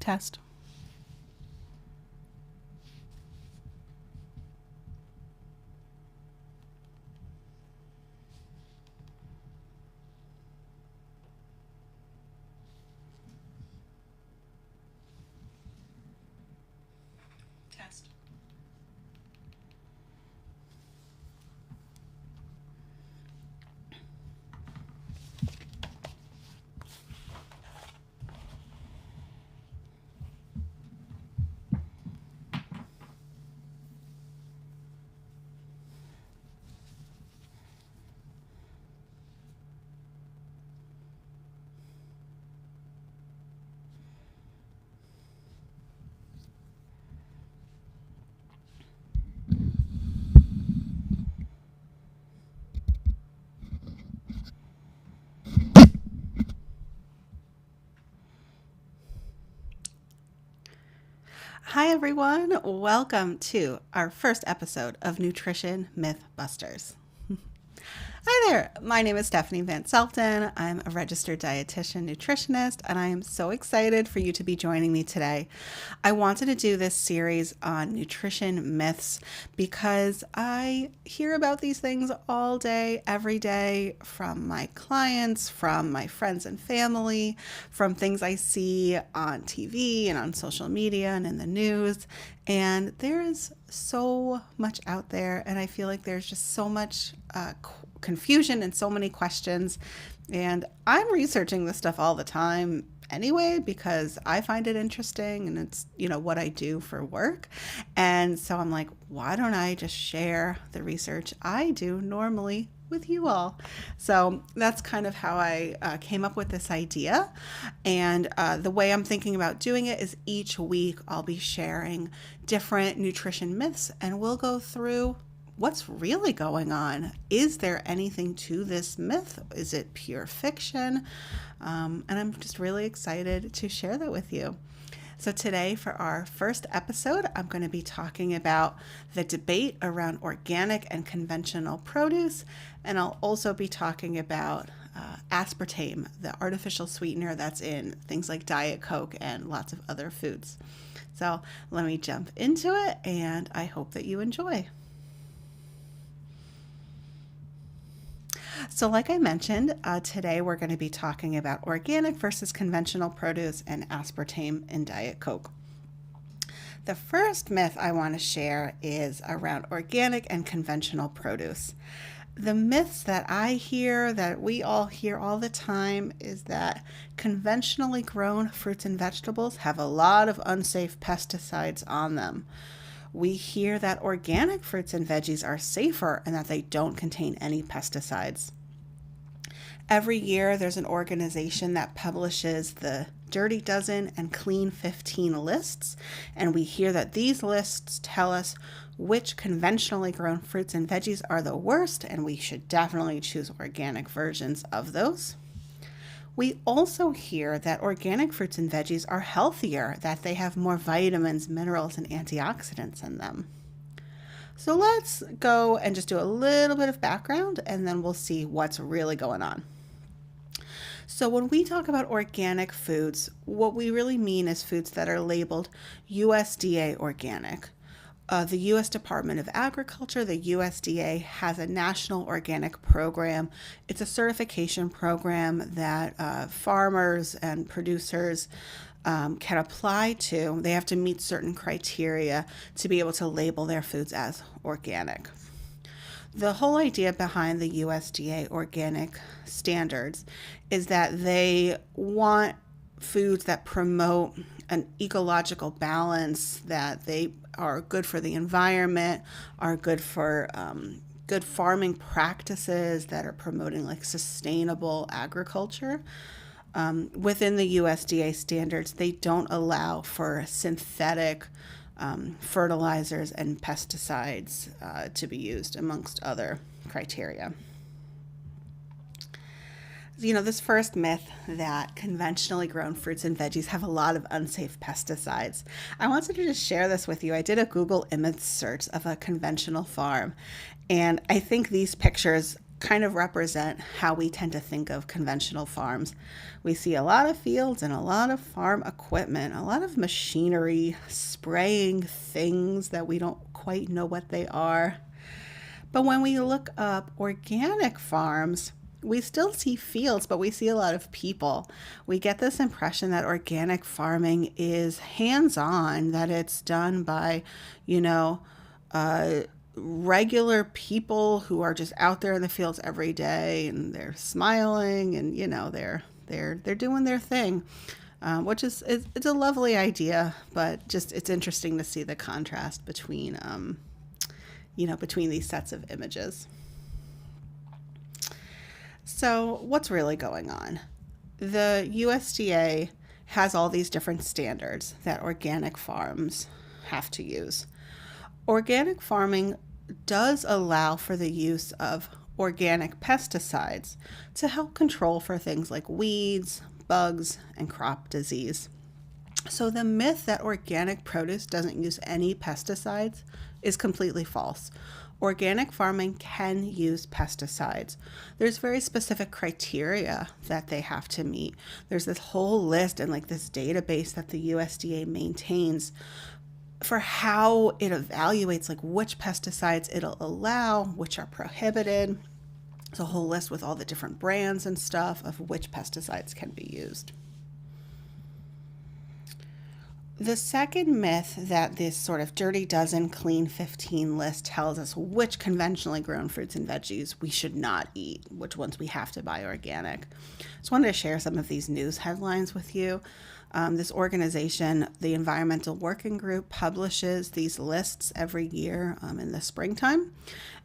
Test. Test. Hi, everyone. Welcome to our first episode of Nutrition Mythbusters. Hi there. My name is Stephanie Van Selfton. I'm a registered dietitian nutritionist, and I am so excited for you to be joining me today. I wanted to do this series on nutrition myths because I hear about these things all day, every day, from my clients, from my friends and family, from things I see on TV and on social media and in the news. And there is so much out there, and I feel like there's just so much confusion and so many questions. And I'm researching this stuff all the time anyway because I find it interesting and it's, what I do for work. And so I'm like, why don't I just share the research I do normally with you all? So that's kind of how I came up with this idea. And the way I'm thinking about doing it is each week I'll be sharing different nutrition myths, and we'll go through what's really going on. Is there anything to this myth? Is it pure fiction? And I'm just really excited to share that with you. So today, for our first episode, I'm going to be talking about the debate around organic and conventional produce, and I'll also be talking about aspartame, the artificial sweetener that's in things like Diet Coke and lots of other foods. So let me jump into it, and I hope that you enjoy. So like I mentioned, today we're going to be talking about organic versus conventional produce and aspartame in Diet Coke. The first myth I want to share is around organic and conventional produce. The myths that I hear, that we all hear all the time, is that conventionally grown fruits and vegetables have a lot of unsafe pesticides on them. We hear that organic fruits and veggies are safer and that they don't contain any pesticides. Every year, there's an organization that publishes the Dirty Dozen and Clean 15 lists, and we hear that these lists tell us which conventionally grown fruits and veggies are the worst, and we should definitely choose organic versions of those. We also hear that organic fruits and veggies are healthier, that they have more vitamins, minerals, and antioxidants in them. So let's go and just do a little bit of background, and then we'll see what's really going on. So when we talk about organic foods, what we really mean is foods that are labeled USDA organic. The U.S. Department of Agriculture, the USDA, has a national organic program. It's a certification program that farmers and producers can apply to. They have to meet certain criteria to be able to label their foods as organic. The whole idea behind the USDA organic standards is that they want foods that promote an ecological balance, that they are good for the environment, are good for good farming practices, that are promoting like sustainable agriculture. Within the USDA standards, they don't allow for synthetic fertilizers and pesticides to be used, amongst other criteria. This first myth that conventionally grown fruits and veggies have a lot of unsafe pesticides. I wanted to just share this with you. I did a Google image search of a conventional farm, and I think these pictures kind of represent how we tend to think of conventional farms. We see a lot of fields and a lot of farm equipment, a lot of machinery, spraying things that we don't quite know what they are. But when we look up organic farms, we still see fields, but we see a lot of people. We get this impression that organic farming is hands-on, that it's done by, regular people who are just out there in the fields every day, and they're smiling, and they're doing their thing, which is it's a lovely idea, but just it's interesting to see the contrast between between these sets of images. So what's really going on? The USDA has all these different standards that organic farms have to use. Organic farming does allow for the use of organic pesticides to help control for things like weeds, bugs, and crop disease. So the myth that organic produce doesn't use any pesticides is completely false. Organic farming can use pesticides. There's very specific criteria that they have to meet. There's this whole list and this database that the USDA maintains for how it evaluates which pesticides it'll allow, which are prohibited. It's a whole list with all the different brands and stuff of which pesticides can be used. The second myth that this sort of dirty dozen, clean 15 list tells us which conventionally grown fruits and veggies we should not eat, which ones we have to buy organic. Just wanted to share some of these news headlines with you. This organization, the Environmental Working Group, publishes these lists every year in the springtime.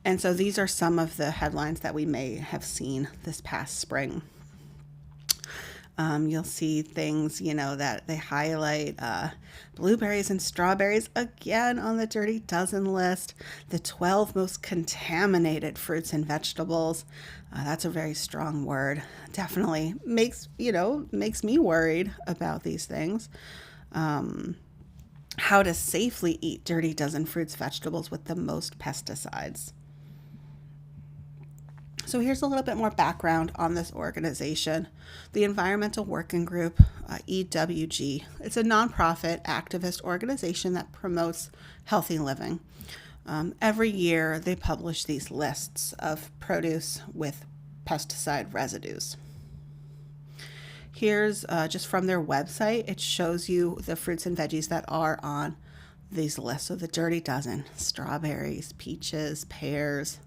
And so these are some of the headlines that we may have seen this past spring. You'll see things, that they highlight blueberries and strawberries again on the dirty dozen list, the 12 most contaminated fruits and vegetables. That's a very strong word. Definitely makes me worried about these things. How to safely eat dirty dozen fruits, vegetables with the most pesticides. So here's a little bit more background on this organization. The Environmental Working Group, EWG, it's a nonprofit activist organization that promotes healthy living. Every year they publish these lists of produce with pesticide residues. Here's just from their website. It shows you the fruits and veggies that are on these lists. So the dirty dozen: strawberries, peaches, pears,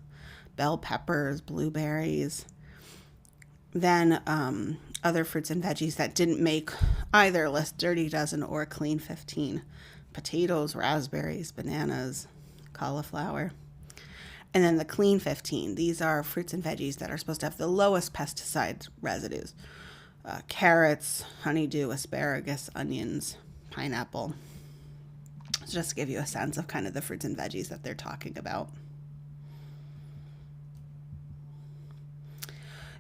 bell peppers, blueberries. Then other fruits and veggies that didn't make either list, dirty dozen or clean 15. Potatoes, raspberries, bananas, cauliflower. And then the clean 15. These are fruits and veggies that are supposed to have the lowest pesticide residues. Carrots, honeydew, asparagus, onions, pineapple. So just to give you a sense of kind of the fruits and veggies that they're talking about.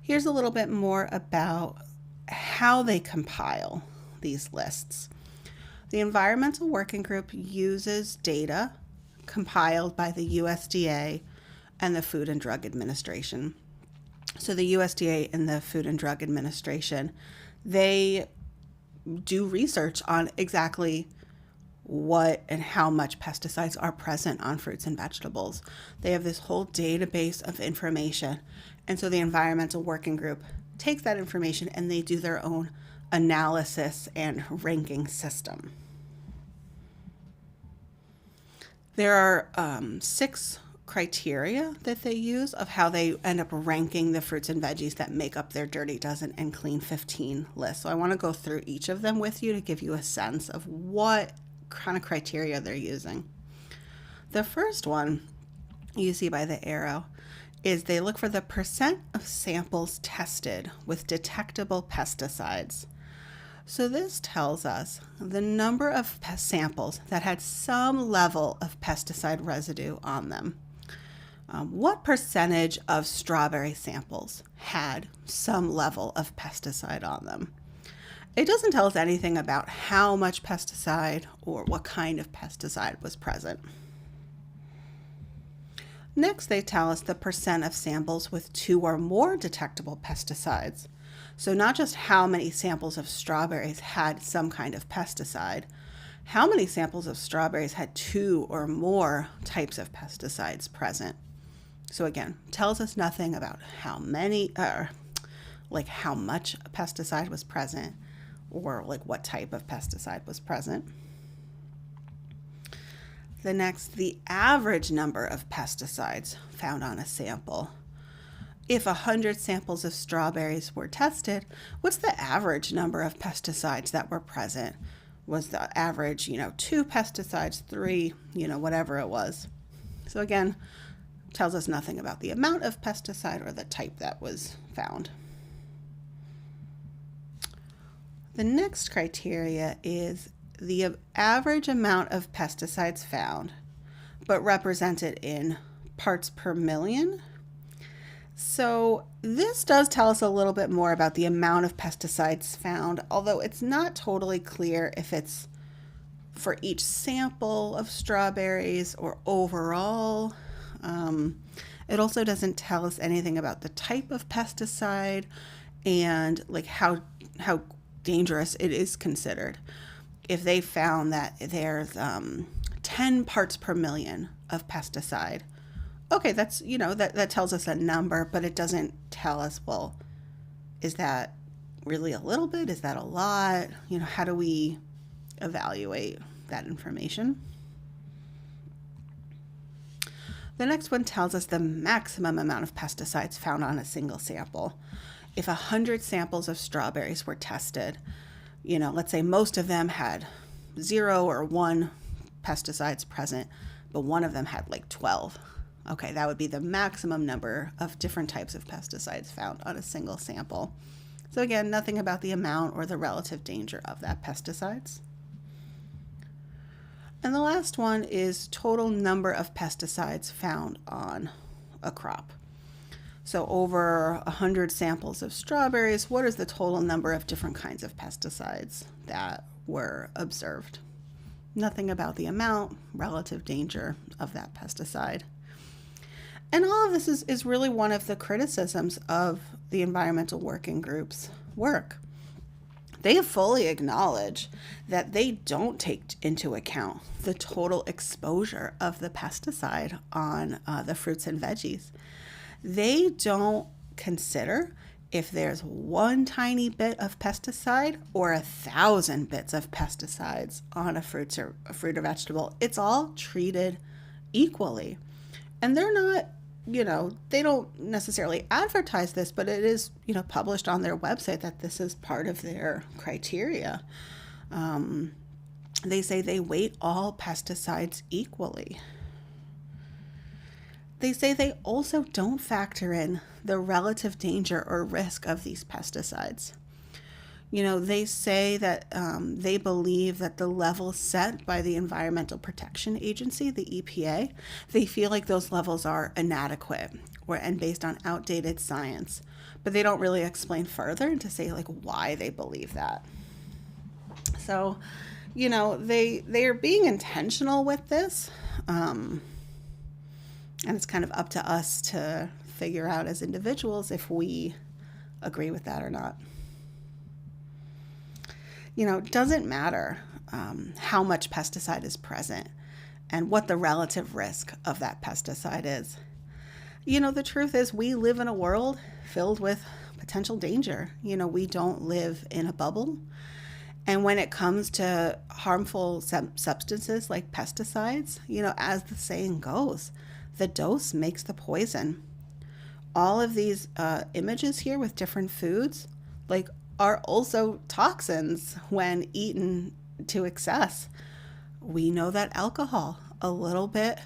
Here's a little bit more about how they compile these lists. The Environmental Working Group uses data compiled by the USDA and the Food and Drug Administration. So the USDA and the Food and Drug Administration, they do research on exactly what and how much pesticides are present on fruits and vegetables. They have this whole database of information. And so the Environmental Working Group takes that information and they do their own analysis and ranking system. There are 6 criteria that they use of how they end up ranking the fruits and veggies that make up their dirty dozen and clean 15 list. So I want to go through each of them with you to give you a sense of what kind of criteria they're using. The first one you see by the arrow is they look for the percent of samples tested with detectable pesticides. So this tells us the number of samples that had some level of pesticide residue on them. What percentage of strawberry samples had some level of pesticide on them? It doesn't tell us anything about how much pesticide or what kind of pesticide was present. Next, they tell us the percent of samples with 2 or more detectable pesticides. So not just how many samples of strawberries had some kind of pesticide, how many samples of strawberries had 2 or more types of pesticides present. So again, tells us nothing about how many, like how much pesticide was present or like what type of pesticide was present. The next, the average number of pesticides found on a sample. If 100 samples of strawberries were tested, what's the average number of pesticides that were present? Was the average, 2 pesticides, 3, whatever it was. So again, tells us nothing about the amount of pesticide or the type that was found. The next criteria is the average amount of pesticides found, but represented in parts per million. So this does tell us a little bit more about the amount of pesticides found, although it's not totally clear if it's for each sample of strawberries or overall. It also doesn't tell us anything about the type of pesticide and like how dangerous it is considered. If they found that there's 10 parts per million of pesticide, okay, that's, that tells us a number, but it doesn't tell us, well, is that really a little bit? Is that a lot? How do we evaluate that information? The next one tells us the maximum amount of pesticides found on a single sample. If 100 samples of strawberries were tested, let's say most of them had 0 or 1 pesticides present, but one of them had like 12. Okay, that would be the maximum number of different types of pesticides found on a single sample. So again, nothing about the amount or the relative danger of that pesticides. And the last one is total number of pesticides found on a crop. So over 100 samples of strawberries, what is the total number of different kinds of pesticides that were observed? Nothing about the amount, relative danger of that pesticide. And all of this is really one of the criticisms of the environmental working group's work. They fully acknowledge that they don't take into account the total exposure of the pesticide on the fruits and veggies. They don't consider if there's one tiny bit of pesticide or 1,000 bits of pesticides on a fruit or vegetable. It's all treated equally. And they're not, they don't necessarily advertise this, but it is, published on their website that this is part of their criteria. They say they weight all pesticides equally. They say they also don't factor in the relative danger or risk of these pesticides. They say that they believe that the levels set by the Environmental Protection Agency, the EPA, they feel like those levels are inadequate and based on outdated science. But they don't really explain further to say like why they believe that. So, they are being intentional with this. And it's kind of up to us to figure out as individuals if we agree with that or not. It doesn't matter how much pesticide is present and what the relative risk of that pesticide is. The truth is we live in a world filled with potential danger. We don't live in a bubble. And when it comes to harmful substances like pesticides, as the saying goes, the dose makes the poison. All of these images here with different foods, are also toxins when eaten to excess. We know that alcohol, a little bit,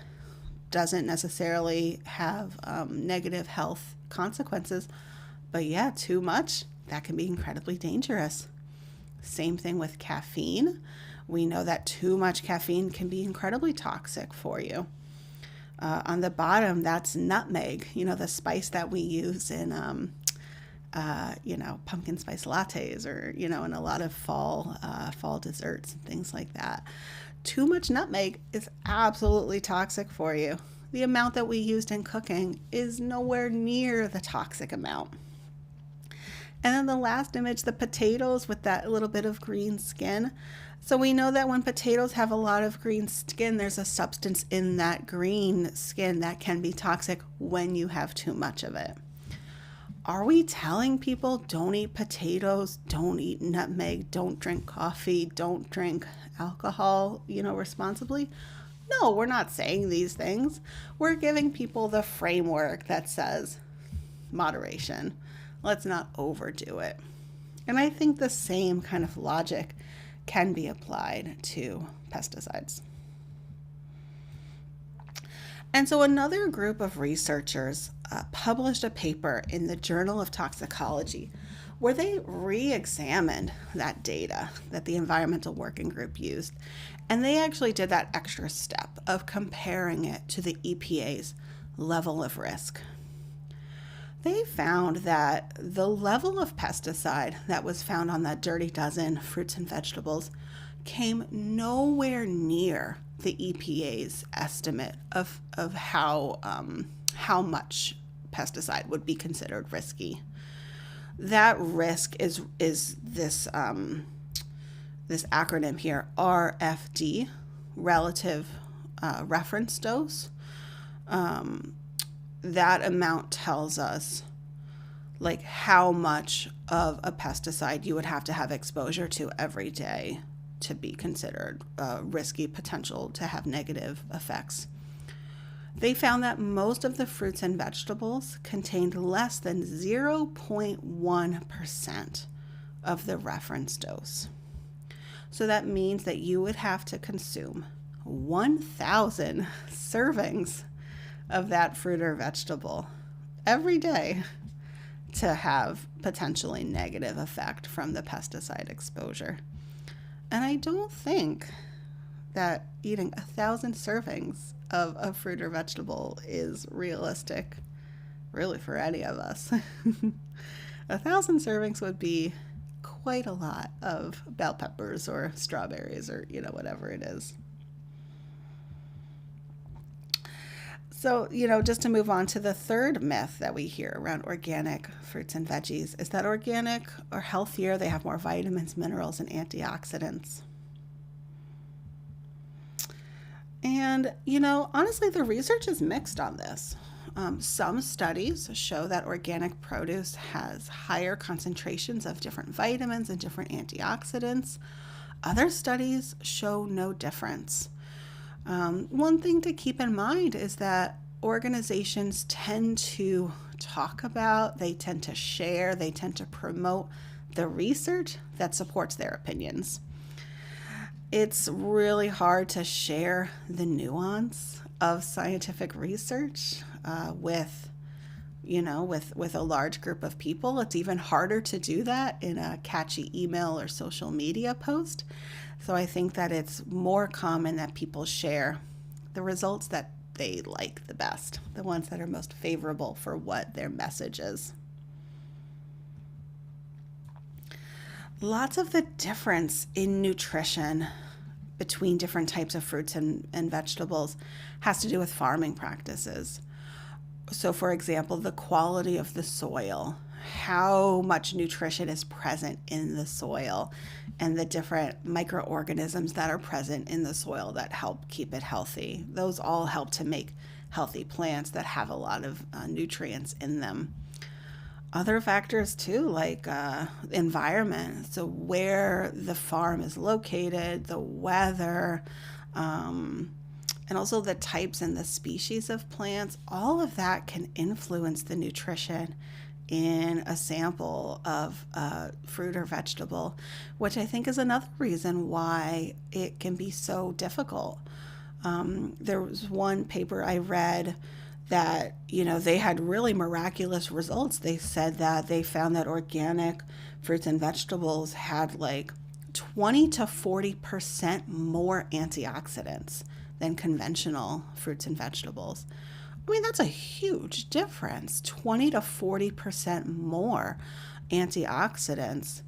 doesn't necessarily have negative health consequences, but yeah, too much, that can be incredibly dangerous. Same thing with caffeine. We know that too much caffeine can be incredibly toxic for you. On the bottom, that's nutmeg, the spice that we use in, pumpkin spice lattes or, in a lot of fall desserts and things like that. Too much nutmeg is absolutely toxic for you. the amount that we used in cooking is nowhere near the toxic amount. And then the last image, the potatoes with that little bit of green skin. So we know that when potatoes have a lot of green skin, there's a substance in that green skin that can be toxic when you have too much of it. Are we telling people don't eat potatoes, don't eat nutmeg, don't drink coffee, don't drink alcohol, responsibly? No, we're not saying these things. We're giving people the framework that says moderation. Let's not overdo it. And I think the same kind of logic can be applied to pesticides. And so another group of researchers published a paper in the Journal of Toxicology where they re-examined that data that the Environmental Working Group used. And they actually did that extra step of comparing it to the EPA's level of risk. They found that the level of pesticide that was found on that dirty dozen fruits and vegetables came nowhere near the EPA's estimate of how much pesticide would be considered risky. That risk is this acronym here, RFD, relative reference dose. That amount tells us like how much of a pesticide you would have to have exposure to every day to be considered risky, potential to have negative effects. They found that most of the fruits and vegetables contained less than 0.1% of the reference dose. So that means that you would have to consume 1,000 servings of that fruit or vegetable every day to have potentially negative effect from the pesticide exposure. And I don't think that eating 1,000 servings of a fruit or vegetable is realistic, really, for any of us. 1,000 servings would be quite a lot of bell peppers or strawberries or, whatever it is. So, just to move on to the third myth that we hear around organic fruits and veggies is that organic are healthier. They have more vitamins, minerals, and antioxidants. And, honestly, the research is mixed on this. Some studies show that organic produce has higher concentrations of different vitamins and different antioxidants. Other studies show no difference. One thing to keep in mind is that organizations tend to talk about, they tend to share, they tend to promote the research that supports their opinions. It's really hard to share the nuance of scientific research with a large group of people. It's even harder to do that in a catchy email or social media post. So I think that it's more common that people share the results that they like the best, the ones that are most favorable for what their message is. Lots of the difference in nutrition between different types of fruits and vegetables has to do with farming practices. So, for example, the quality of the soil, how much nutrition is present in the soil, and the different microorganisms that are present in the soil that help keep it healthy. Those all help to make healthy plants that have a lot of nutrients in them. Other factors too, like environment, so where the farm is located, the weather, and also the types and the species of plants, all of that can influence the nutrition in a sample of fruit or vegetable, which I think is another reason why it can be so difficult. There was one paper I read that, they had really miraculous results. They said that they found that organic fruits and vegetables had like 20 to 40% more antioxidants than conventional fruits and vegetables. I mean, that's a huge difference, 20 to 40% more antioxidants.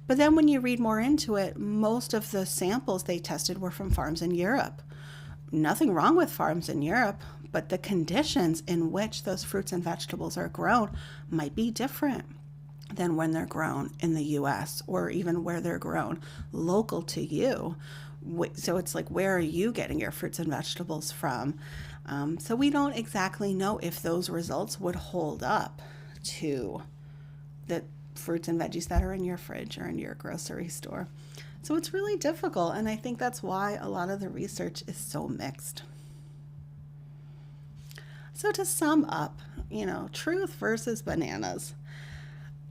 But then when you read more into it, most of the samples they tested were from farms in Europe. nothing wrong with farms in Europe, but the conditions in which those fruits and vegetables are grown might be different than when they're grown in the US, or even where they're grown local to you. So it's like, where are you getting your fruits and vegetables from? So we don't exactly know if those results would hold up to the fruits and veggies that are in your fridge or in your grocery store. So it's really difficult, and I think that's why a lot of the research is so mixed. So to sum up, truth versus bananas.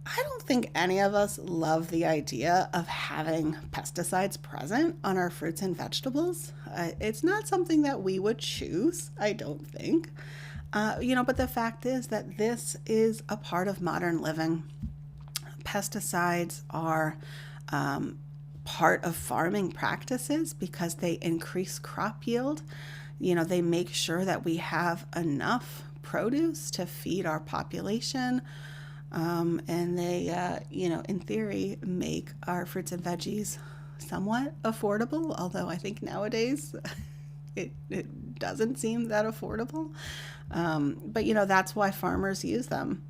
I don't think any of us love the idea of having pesticides present on our fruits and vegetables. It's not something that we would choose, I don't think. But the fact is that this is a part of modern living. Pesticides are part of farming practices because they increase crop yield. They make sure that we have enough produce to feed our population. And they, in theory, make our fruits and veggies somewhat affordable, although I think nowadays it doesn't seem that affordable. But that's why farmers use them.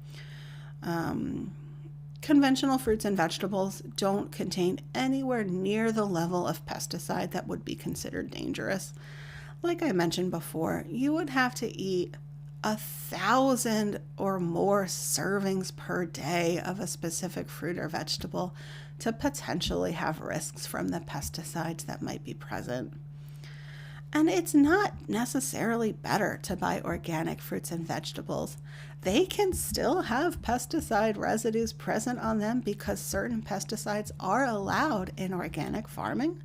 Conventional fruits and vegetables don't contain anywhere near the level of pesticide that would be considered dangerous. Like I mentioned before, you would have to eat 1,000 or more servings per day of a specific fruit or vegetable to potentially have risks from the pesticides that might be present. And it's not necessarily better to buy organic fruits and vegetables. They can still have pesticide residues present on them because certain pesticides are allowed in organic farming.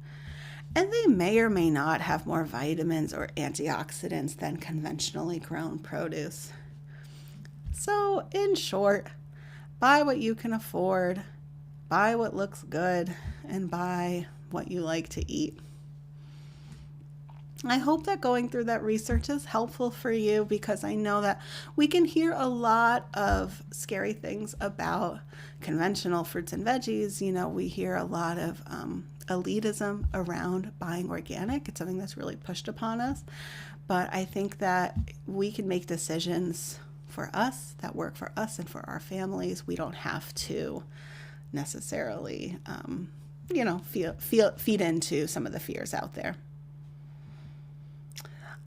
And they may or may not have more vitamins or antioxidants than conventionally grown produce. So, in short, buy what you can afford, buy what looks good, and buy what you like to eat. I hope that going through that research is helpful for you, because I know that we can hear a lot of scary things about conventional fruits and veggies. We hear a lot of elitism around buying organic. It's something that's really pushed upon us. But I think that we can make decisions for us that work for us and for our families. We don't have to necessarily, feed into some of the fears out there.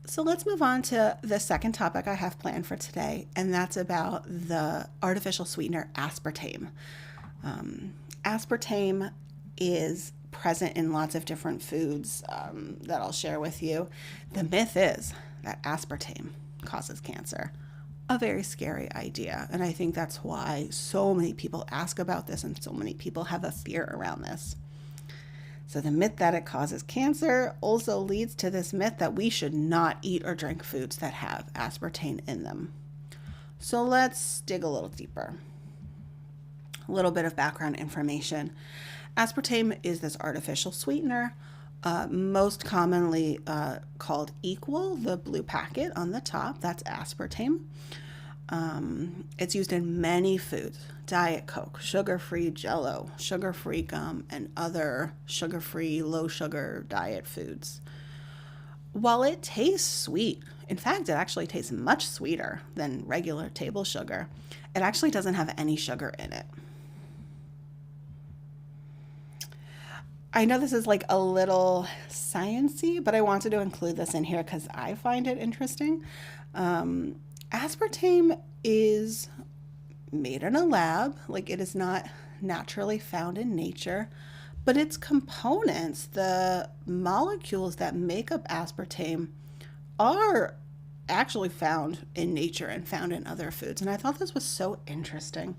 So let's move on to the second topic I have planned for today, and that's about the artificial sweetener aspartame. Aspartame is present in lots of different foods that I'll share with you. The myth is that aspartame causes cancer. A very scary idea, and I think that's why so many people ask about this and so many people have a fear around this. So the myth that it causes cancer also leads to this myth that we should not eat or drink foods that have aspartame in them. So let's dig a little deeper. A little bit of background information. Aspartame is this artificial sweetener, most commonly called Equal, the blue packet on the top. That's aspartame. It's used in many foods: Diet Coke, sugar-free Jell-O, sugar-free gum, and other sugar-free, low-sugar diet foods. While it tastes sweet, in fact, it actually tastes much sweeter than regular table sugar, it actually doesn't have any sugar in it. I know this is like a little sciencey, but I wanted to include this in here because I find it interesting. Aspartame is made in a lab, like it is not naturally found in nature, but its components, the molecules that make up aspartame, are actually found in nature and found in other foods. And I thought this was so interesting.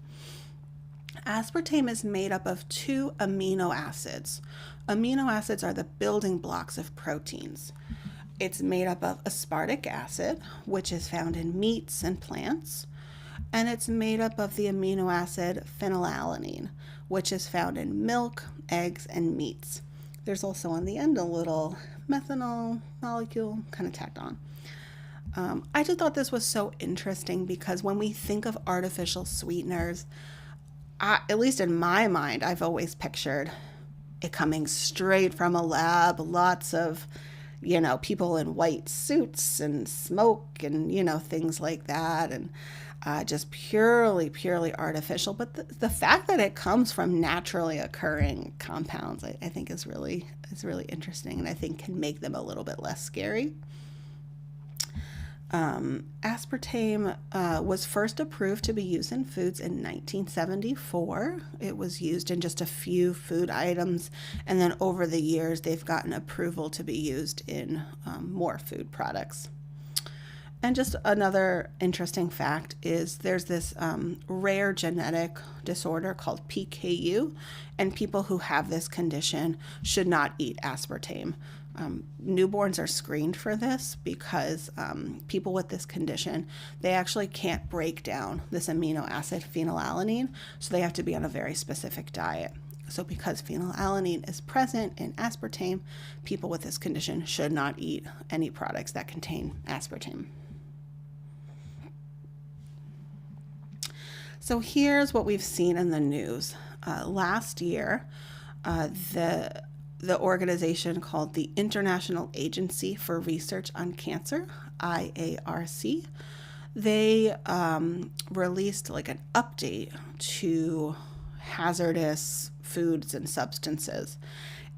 Aspartame is made up of 2 amino acids. Amino acids are the building blocks of proteins. It's made up of aspartic acid, which is found in meats and plants, and it's made up of the amino acid phenylalanine, which is found in milk, eggs, and meats. There's also on the end a little methanol molecule kind of tacked on. I just thought this was so interesting because when we think of artificial sweeteners, at least in my mind, I've always pictured it coming straight from a lab, lots of, people in white suits and smoke and, things like that. And just purely artificial. But the fact that it comes from naturally occurring compounds, I think is really interesting, and I think can make them a little bit less scary. Aspartame was first approved to be used in foods in 1974. It was used in just a few food items, and then over the years they've gotten approval to be used in more food products. And just another interesting fact is there's this rare genetic disorder called PKU, and people who have this condition should not eat aspartame. Newborns are screened for this because people with this condition, they actually can't break down this amino acid phenylalanine, so they have to be on a very specific diet. So because phenylalanine is present in aspartame, people with this condition should not eat any products that contain aspartame. So here's what we've seen in the news. Last year, the organization called the International Agency for Research on Cancer, IARC, they released like an update to hazardous foods and substances.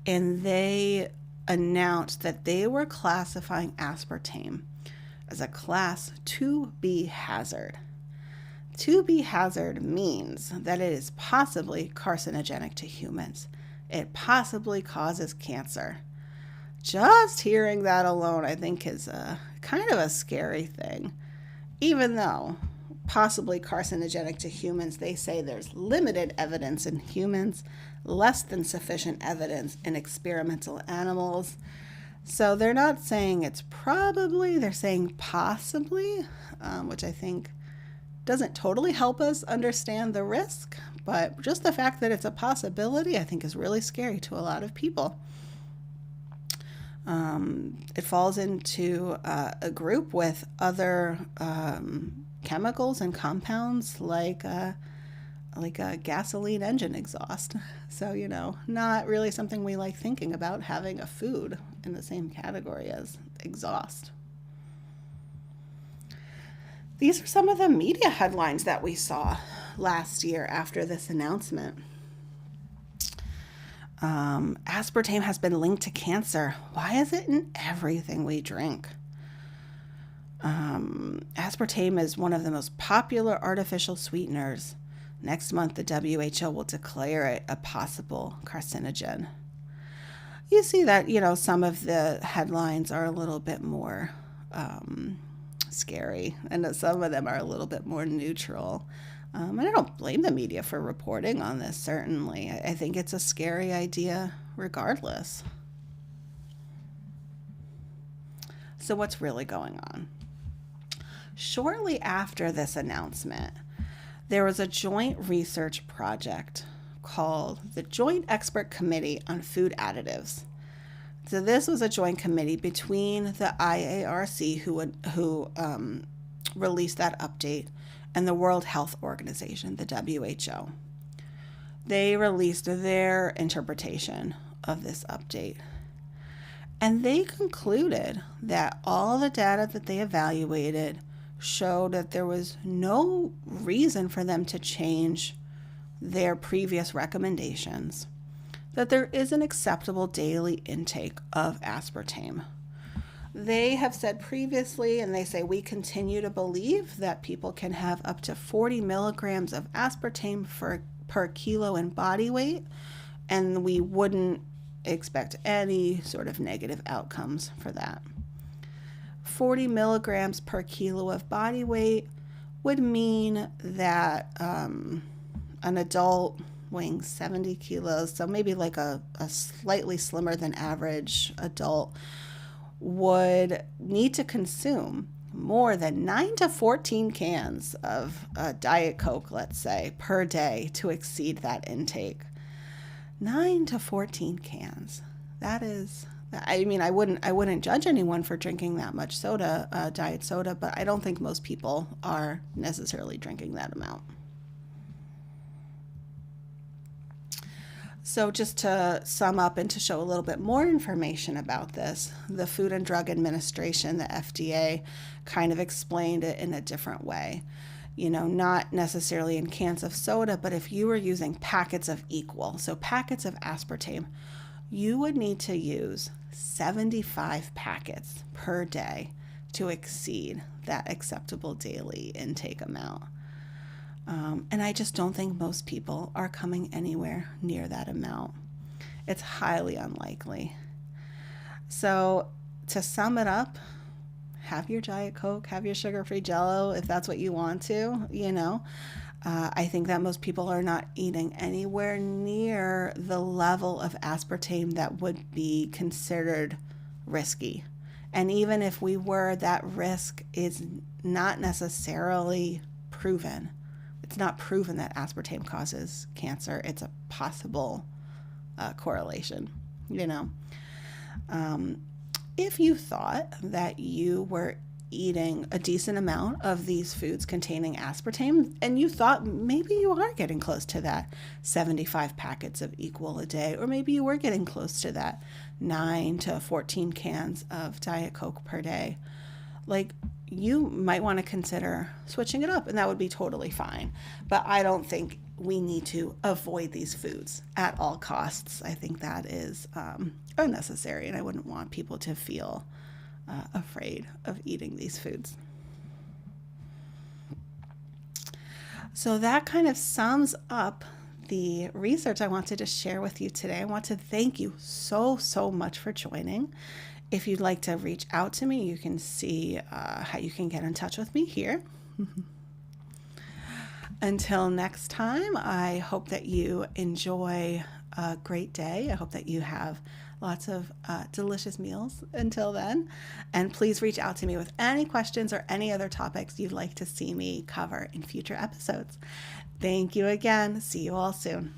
And they announced that they were classifying aspartame as a class 2B hazard. 2B hazard means that it is possibly carcinogenic to humans. It possibly causes cancer. Just hearing that alone, I think, is kind of a scary thing. Even though possibly carcinogenic to humans, they say there's limited evidence in humans, less than sufficient evidence in experimental animals. So they're not saying it's probably, they're saying possibly, which I think doesn't totally help us understand the risk, but just the fact that it's a possibility, I think, is really scary to a lot of people. It falls into a group with other chemicals and compounds like a gasoline engine exhaust. So, not really something we like thinking about, having a food in the same category as exhaust. These are some of the media headlines that we saw last year after this announcement. Aspartame has been linked to cancer. Why is it in everything we drink? Aspartame is one of the most popular artificial sweeteners. Next month, the WHO will declare it a possible carcinogen. You see that, some of the headlines are a little bit more scary, and some of them are a little bit more neutral. And I don't blame the media for reporting on this, certainly. I think it's a scary idea regardless. So what's really going on? Shortly after this announcement, there was a joint research project called the Joint Expert Committee on Food Additives. So this was a joint committee between the IARC, who released that update, and the World Health Organization, the WHO. They released their interpretation of this update. And they concluded that all the data that they evaluated showed that there was no reason for them to change their previous recommendations, that there is an acceptable daily intake of aspartame. They have said previously, and they say we continue to believe that people can have up to 40 milligrams of aspartame per kilo in body weight, and we wouldn't expect any sort of negative outcomes for that. 40 milligrams per kilo of body weight would mean that an adult weighing 70 kilos, so maybe like a slightly slimmer than average adult, would need to consume more than 9 to 14 cans of Diet Coke, let's say, per day to exceed that intake. 9 to 14 cans. That is, I mean, I wouldn't judge anyone for drinking that much soda, diet soda, but I don't think most people are necessarily drinking that amount. So just to sum up and to show a little bit more information about this, the Food and Drug Administration, the FDA, kind of explained it in a different way. Not necessarily in cans of soda, but if you were using packets of equal, so packets of aspartame, you would need to use 75 packets per day to exceed that acceptable daily intake amount. And I just don't think most people are coming anywhere near that amount. It's highly unlikely. So, to sum it up, have your Diet Coke, have your sugar-free Jell-O if that's what you want to, I think that most people are not eating anywhere near the level of aspartame that would be considered risky. And even if we were, that risk is not necessarily proven. It's not proven that aspartame causes cancer. It's a possible correlation, If you thought that you were eating a decent amount of these foods containing aspartame, and you thought maybe you are getting close to that 75 packets of equal a day, or maybe you were getting close to that 9 to 14 cans of Diet Coke per day, you might want to consider switching it up, and that would be totally fine. But I don't think we need to avoid these foods at all costs. I think that is unnecessary, and I wouldn't want people to feel afraid of eating these foods. So that kind of sums up the research I wanted to share with you today. I want to thank you so much for joining. If you'd like to reach out to me, you can see how you can get in touch with me here. Until next time, I hope that you enjoy a great day. I hope that you have lots of delicious meals until then. And please reach out to me with any questions or any other topics you'd like to see me cover in future episodes. Thank you again. See you all soon.